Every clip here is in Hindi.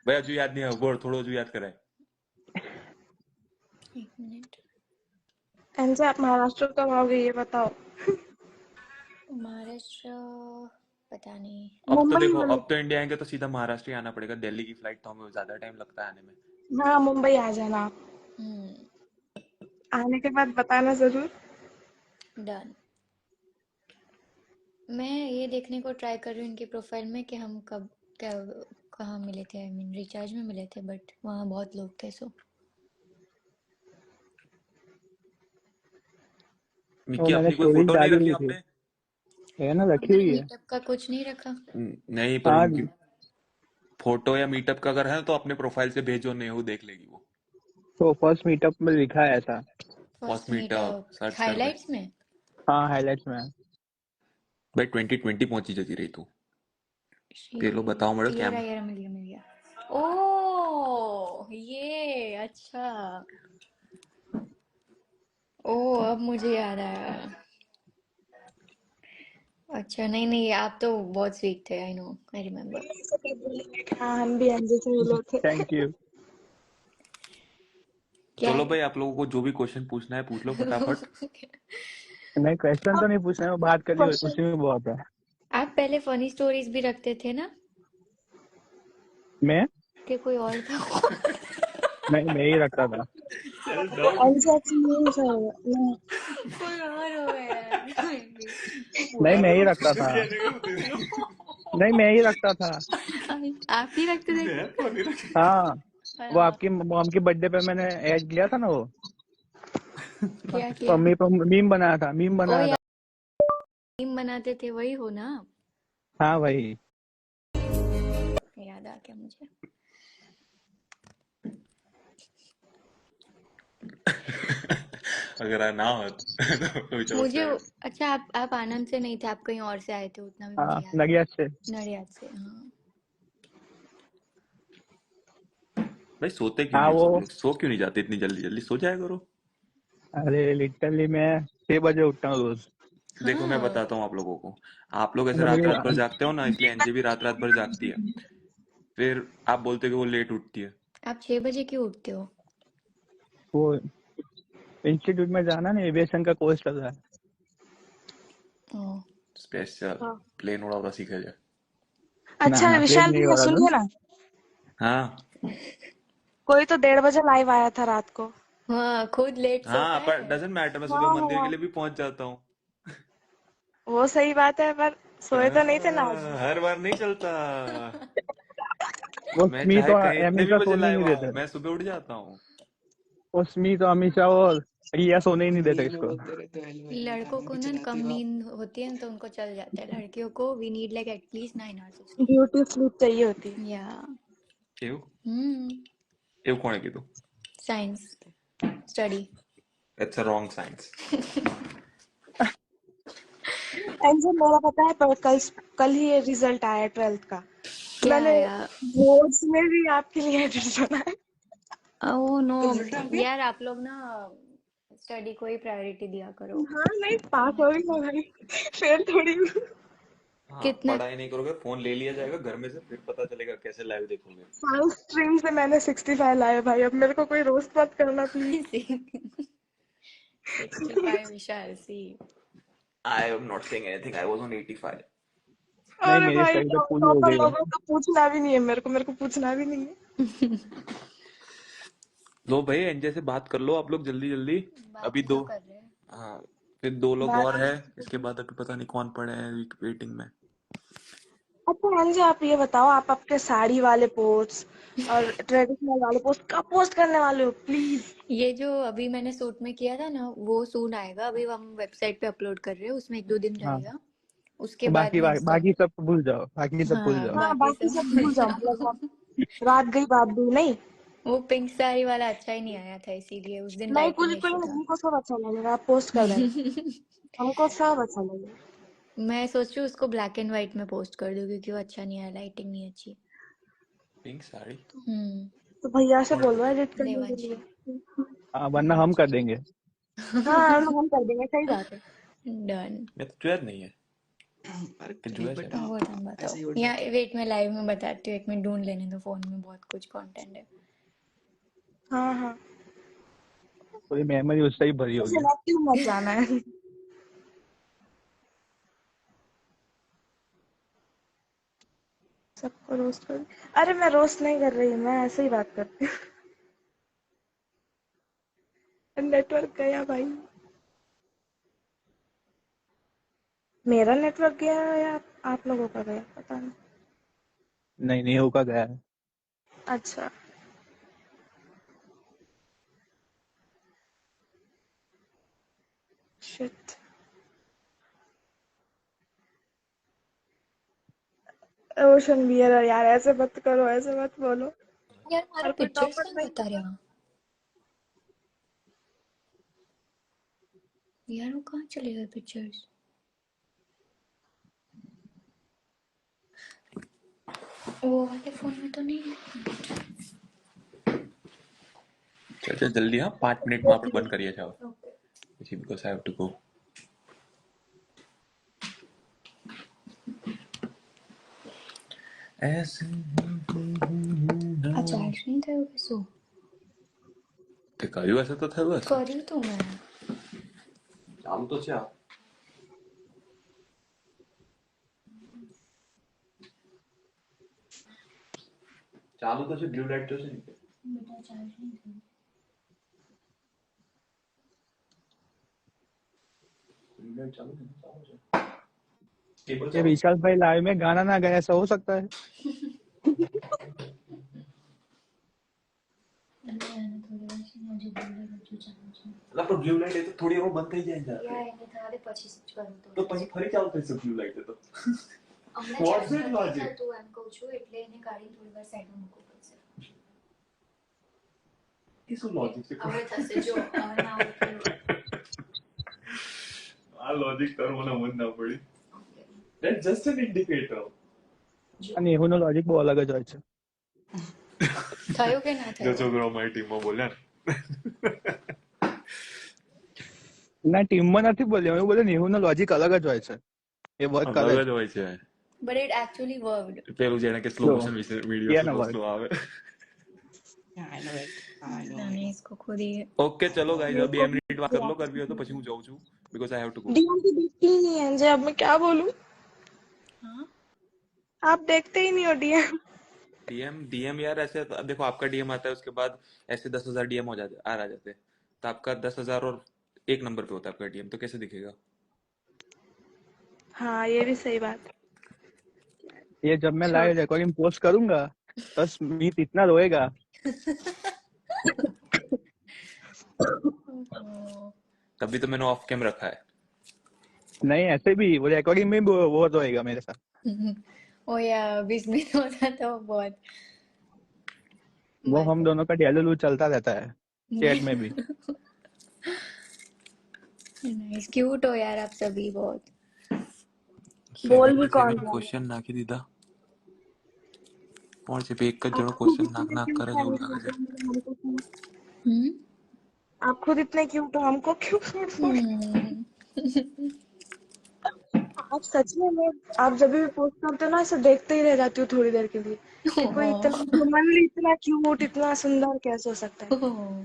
भाई अजू याद नहीं है, बोल थोड़ा अजू याद कराए। एक मिनट। एंजे आप महाराष्ट्र कब आओगे ये बताओ। महाराष्ट्र पता नहीं। अब तो मुंबई देखो, में। अब तो इंडिया आएंगे तो सीधा महाराष्ट्र ही आना पड़ेगा। दिल्ली की फ्लाइट तो हमें ज्यादा टाइम लगता है आने में। हाँ मुंबई आ जाना आप। आने के बाद बताना जरूर। डन। मैं ये देखने को ट्राई कर रही हूँ इनके प्रोफाइल में कि हम कब क्या कहाँ मिले थे। आई मीन रिचार्ज में मिले थे, बट वहाँ बहुत लोग थे सो। वो मिक्की मैंने अपनी कोई स्टोरीज फोटो नहीं डाली रखी हुई थी, आपने? है ना, रखी हमने हुई है। मीटअप का कुछ नहीं रखा। नहीं, पर हाँ उनकी फोटो या मीटअप का अगर है तो अपने प्रोफाइल से भेजो, नेहू देख लेगी वो। तो फर्स्ट मीटअप में लिखा है ऐसा। First first meetup meetup search कर दे। हाइलाइट्स में। हाँ हाईलाइट्स में है। भाई 2020 पहुंची जती रही तू। ते लो बताओ मेरे ये क्या। रहा, ये रहा, मिल गया मिल गया। ओ ये अच्छा। ओ अब मुझे याद आया। अच्छा नहीं नहीं, आप तो बहुत स्वीट थे। I know, I remember. हाँ हम भी एंजे से मिले थे। Thank you. क्या चलो है? भाई, आप लोगों को जो भी क्वेश्चन पूछना है पूछ लो फटाफट। नहीं क्वेश्चन तो नहीं पूछना है, वो बात कर ली क्वेश्चन उसी में बहुत है। आप पहले फनी स्टोरीज भी रखते थे ना, मैं कि कोई और था? नहीं, मैं ही रखता था। एंजे एक्सपीरियंस है नहीं। कोई और हो गया। नहीं मैं ही रखता था। नहीं नहीं मैं ही रखता था। आप ही रखते थे? हाँ वो हाँ, आपकी मॉम की बर्थडे पे मैंने ऐड किया था ना वो। क्या तो किया? मीम बनाया था, मीम ओ बनाया यार, था। टीम बनाते थे, वही हो ना? हाँ वही। याद आ गया मुझे। अगर ना हो तो विचार मुझे से। अच्छा, आप आनंद से नहीं थे, आप कहीं और से आए थे, उतना भी मुझे हाँ याद नडियाद से। है। नडियाद से, हाँ। भाई सोते क्यों हाँ नहीं हो वो, सब लोग? सो क्यों नहीं जाते इतनी जल्दी जल्दी? सो जाया करो। अरे लिटरली मैं 6 बजे उठता हूँ रोज। देखो मैं हाँ। बताता हूँ आप लोगों को। आप लोग ऐसे मतलब रात रात भर मेरी जागते हो ना, इसलिए एनजे भी रात रात भर जागती है। फिर आप बोलते हो कि वो लेट उठती है। आप 6 बजे क्यों उठते हो? वो इंस्टीट्यूट में जाना ना, एविएशन का कोर्स कर रहा है। ओ, स्पेशल हाँ। प्लेन उड़ा उड़ा सीखा जाए। ना अच्छा ना प्लेन विशाल नहीं हो भैया रहा था। सुनिए ना, हाँ कोई तो 1:30 बजे लाइव आया था रात को। हाँ, खुद लेट सोता हाँ, पर है। डजेंट मैटर, मैं सुबह हाँ मंदिर के हाँ लिए भी पहुंच जाता हूँ। वो सही बात है पर सोए तो नहीं थे ना आज। हर बार नहीं चलता। वो मैं स्मित चाहे और कहीं इतने भी हमेशा बजे सोने ही नहीं लाइव आऊं, देते। मैं सुबह उठ जाता हूँ। वो स्मित और हमेशा और रिया सोने ही नहीं देते इसको। लड़कों को ना कम नींद होती है ना, तो उनको चल जाता है। लड़कियों को we need like at least 9 hours of sleep. Beauty sleep चाहिए होती है। या क्यों? हम्म, क्यों कौन है कि तू? Science study. It's a wrong science. एंजे मेरा पता है पर कल ही ये रिजल्ट आया 12th का। क्या मैंने आया? बोर्ड्स में भी आपके लिए एडिट बनाया। ओह नो यार, आप लोग ना स्टडी को ही प्रायोरिटी दिया करो। हाँ नहीं पास हो गई मैं भाई, फेल थोड़ी हूँ। हाँ, कितने? पढ़ाई नहीं करोगे, फोन ले लिया जाएगा घर में से, फिर पता चलेगा कैसे लाइव देखोगे। साइंस स्ट्रीम से मैंने 65 लाए भाई, अब मेरे को कोई रोस्ट मत करना please. 65 Vishal C. I am not saying anything, I was on 85। नहीं अरे मेरी भाई स्टडी तो पूरी हो टॉपर गई है। लोगों को पूछना भी नहीं है, मेरे को पूछना भी नहीं है। लो भाई, एनजे से बात कर लो आप लोग जल्दी जल्दी। बात अभी ही दो। तो कर रहे हैं। हाँ, फिर दो लोग बात। और है। इसके बाद अभी पता नहीं कौन पड़े हैं वेटिंग में। अच्छा अंजू आप ये बताओ, आप आपके साड़ी वाले पोस्ट और ट्रेडिशनल वाले पोस्ट कब पोस्ट करने वाले हो प्लीज। ये जो अभी मैंने सूट में किया था ना, वो सूट आएगा। अभी हम वेबसाइट पे अपलोड कर रहे हैं, उसमें 1-2 दिन हाँ रहेगा। उसके बाद बाकी मैं इंस्टा। बाकी सब भूल जाओ, बाकी सब भूल हाँ, जाओ। हाँ बाकी बाकी सब सब भूल भूल जाओ, मतलब जाओ। रात गई बात भी नहीं। वो पिंक साड़ी वाला अच्छा ही नहीं आया था, इसीलिए उस दिन नहीं लाइटिंग कोई इशू नहीं, था। हमको सब अच्छा लगेगा, आप पोस्ट कर देना, हमको सब अच्छा लगेगा। मैं सोच रही हूँ उसको ब्लैक एंड व्हाइट में पोस्ट कर दूँ, क्योंकि वो अच्छा नहीं आया, लाइटिंग नहीं अच्छी। पिंक साड़ी? हम्म। तो भैया से कौन? बोल रहा है एडिट करने के देवांशी। लिए। हाँ वरना हम देवांशी। कर देंगे। हाँ हम कर देंगे, सही बात है। डन। मैं तो याद नहीं है। अरे कि जो नहीं है बट सर वो आप तुम ऐसे ही बताओ, उड़ या जाते वेट मैं लाइव में बताती हूँ, एक मिनट ढूंढ लेने दो, फोन में बहुत कुछ कंटेंट है। हाँ हाँ, पूरी मेमोरी उससे ही भरी होगी। सिलेक्टिव मत जाना है। सबको रोस्ट कर, अरे मैं रोस्ट नहीं कर रही, मैं ऐसे ही बात करती हूँ। नेटवर्क गया भाई, मेरा नेटवर्क गया या आप लोगों का गया पता नहीं। नहीं नहीं होगा गया है। अच्छा, शिट। ओशन बियर, यार ऐसे मत करो, ऐसे मत बोलो। यार हमारा और कोई पिक्चर्स टॉपर नहीं नहीं बता होता। रहा। यार वो कहाँ चले गए पिक्चर्स? वो वाले फोन में तो नहीं है। चल चल जल्दी, हाँ 5 मिनट में आप लोग बंद करिए जाओ, okay. Because I have to go. ऐसे આ ચાર્જ નહીં થયો કે શું? તે કર્યું હશે તો થયું હશે, કર્યું તો મેં। ચાલુ તો છે આ, ચાલુ તો છે, બ્લુ લાઇટ તો છે ને, બેટા ચાર્જ નહીં થયું। બ્લુ લાઇટ ચાલુ છે, ચાલુ છે, કેબલ ये ચાલુ છે। विशाल भाई लाइव में गाना ना गाया, ऐसा हो सकता है? એટલે એને થોડી વાર છે ને હજુ બોલે હજુ ચાલુ છે। એટલે પણ બ્લુ લાઇટ એ તો થોડી વાર બંધ થઈ જાય છે, યા એને થવા દે, પછી કરું તો। તો પછી ફરી ચાલુ થશે બ્લુ લાઇટ તો। હમણાં What's ચાર્જ that નથી logic? થતું એમ કહું છું, એટલે એને કાઢીને થોડી વાર સાઈડમાં મૂકવું પડશે। એ શું લોજિક છે? હવે થશે જો, હવે ના હોય તો આ લોજિક તારું મને મન ના પડી, okay that's just an indicator। જો અને એનું લોજિક બહુ અલગ જ હોય છે. થયું કે ના જો થયું? છોકરો અમારી ટીમમાં બોલ્યા ને, ના ટીમમાં નથી બોલ્યો, હું બોલ્યો નેહુનો લોજિક અલગ જ હોય છે, એ વર્ક કરે અલગ છે. જ હોય છે। But it actually worked. પેલું જેને કે સ્લો જો મોશન વિડીયો किया ना સ્લો वर्क। સ્લો આવે। Yeah, I know it. I know, I मैंने know. इसको खुद ही ઓકે ચલો ગાઈઝ, मेरे હવે को 2 મિનિટ વાત કરી લો, કરવી હોય તો પછી હું જાઉં છું, because I have to go. DM की देखती ही नहीं है अंजय, अब मैं क्या बोलूं? हाँ आप देखते ही नहीं हो डीएम। डीएम डीएम यार ऐसे, अब देखो आपका डीएम आता है, उसके बाद ऐसे 10,000 डीएम हो जाते आ जाते हैं, तो आपका 10,000 और एक नंबर पे होता है आपका डीएम, तो कैसे दिखेगा? हाँ ये भी सही बात है। ये जब मैं छोड़। लाइव रिकॉर्डिंग पोस्ट करूंगा तो स्मित इतना रोएगा। तभी तो मैंने ऑफ कैम रखा है। नहीं ऐसे भी वो रिकॉर्डिंग में भी वो रोएगा मेरे साथ। ओ या बीच में होता तो बहुत वो हम मजा। दोनों का डियालोग चलता रहता है चैट में भी। नाइस, क्यूट हो यार आप सभी बहुत। बोल भी कौन रहा है? क्वेश्चन નાખી દીધા, કોણ છે બે એક જ જણો आप खुद ક્વેશ્ચન इतने નાખ નાખ क्यूट કરે है, જેવું लागे છે। हमको क्यों? हम्म आप खुद इतने क्यूट हो, हमको क्यों फोड़ फोड़? आप सच में, मैं आप जब भी पोस्ट करते हो ना, ऐसे देखते ही रह जाती हूँ थोड़ी देर के लिए कि कोई इतना ह्यूमनली इतना क्यूट इतना सुंदर कैसे हो सकता है।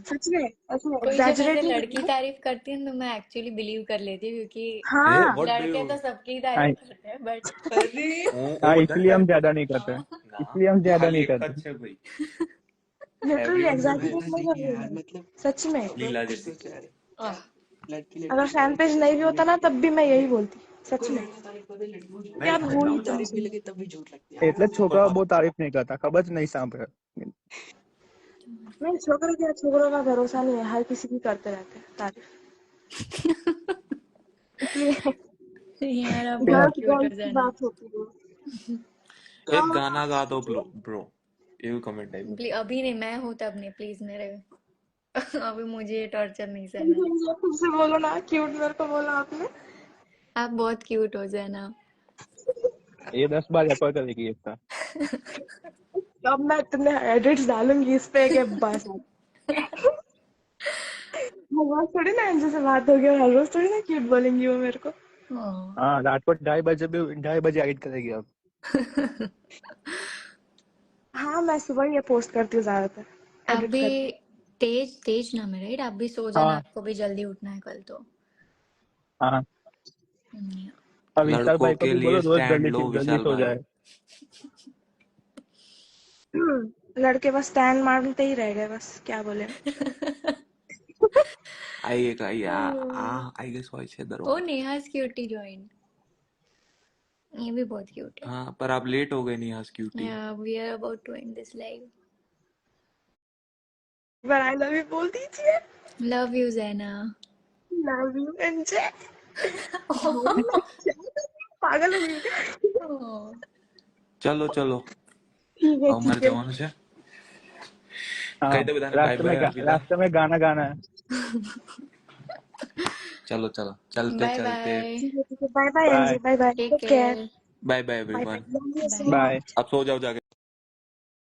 सच में, ऐसे कोई जब एग्जैजरेट ऐसे नहीं लड़की करना। तारीफ करती है तो मैं एक्चुअली बिलीव कर लेती हूँ, क्योंकि એ हाँ व्हाट डू लड़के यू, तो सबकी हाँ तारीफ करते हैं, बट अरे હું हाँ, બધાની इसलिए हम તારીફ ज्यादा કરું नहीं करते, ના, इसलिए हम ज्यादा ખાલી नहीं એક करते। જ છે भाई, लिटरली एवरीवन मतलब से एग्जैजरेट है नहीं नहीं कर रही हूँ यार, मैं, मतलब सच में। लीला बहुत जैसी। सोचा यार, आह, लड़की अगर लड़की की फैन तारीफ पेज करे नहीं भी तब भी होता ना, तब भी मैं यही बोलती, सच कोई में। लड़का तारीफ करे लड़की को झूठ नहीं क्या लगता है, भूल लड़की बताऊं इतना तारीफ भी सुंदर। लगे तब भी झूठ लगती है यार। એટલે सुपर છોકરાઓ फन, બહુ તારીફ નહીં કરતા, ખબર જ નહીં સાંભળે। नहीं, छोकरे क्या, छोकरों का भरोसा नहीं है, हर किसी की करते रहते हैं तारीफ, इसलिए यार आप बहुत गर्ल्स क्यूट हो गर्ल्स की जाना। बात होती है। एक गाना गा दो ब्रो, ये कमेंट आई। प्लीज अभी नहीं, मैं हूँ तब नहीं, प्लीज मेरे अभी मुझे ये टॉर्चर नहीं सहना। खुद से बोलो ना, क्यूट मेरे को बोला आपने। आप बहुत क्यूट हो जाना। ये 10 बार रेफर करेगी एक साथ। अब मैं इतने एडिट्स डालूंगी इस पे कि बस। हर रोज थोड़ी ना अंजू से बात होगी, और हर रोज थोड़ी ना क्यूट बोलेंगी वो मेरे को। ओह। हाँ, रात को 2:30 बजे एडिट करेगी अब। हाँ, मैं सुबह ये पोस्ट करती हूँ ज्यादातर, आप एडिट भी करके। तेज तेज नाम है राइट? आप भी सो जाना, हाँ आपको भी जल्दी उठना है कल तो। हाँ, हम्म, अब विशाल लड़कों भाई को के भी लिए बोलो रोज स्टैंड जल्दी लो जल्दी विशाल सो भाई। जाए। लड़के बस स्टैंड मारते ही रह गए, बस क्या बोले। आइएगा आइए सॉरी से ओ दरोगा। नेहाज क्यूटी ज्वाइन, ये भी बहुत क्यूट है। हाँ पर आप लेट हो गए नहीं आज cutie. We are about to end this live. पर आई लव यू बोल दीजिए। Love you Jaina. Love you Angie. पागल हो गई क्या? चलो चलो ठीक है आओ मर ठीक है। जाओ मुझे। हाँ, कह दे बताने बाय बाय अलविदा। रास्ते में गाना गाना है। चलो चलो चलते बाय चलते। बाय, ठीक है bye bye bye Angie, bye bye, take take care. Care, bye bye bye bye, everyone. Love you so bye. Bye. Much. अब सो जाओ जाके।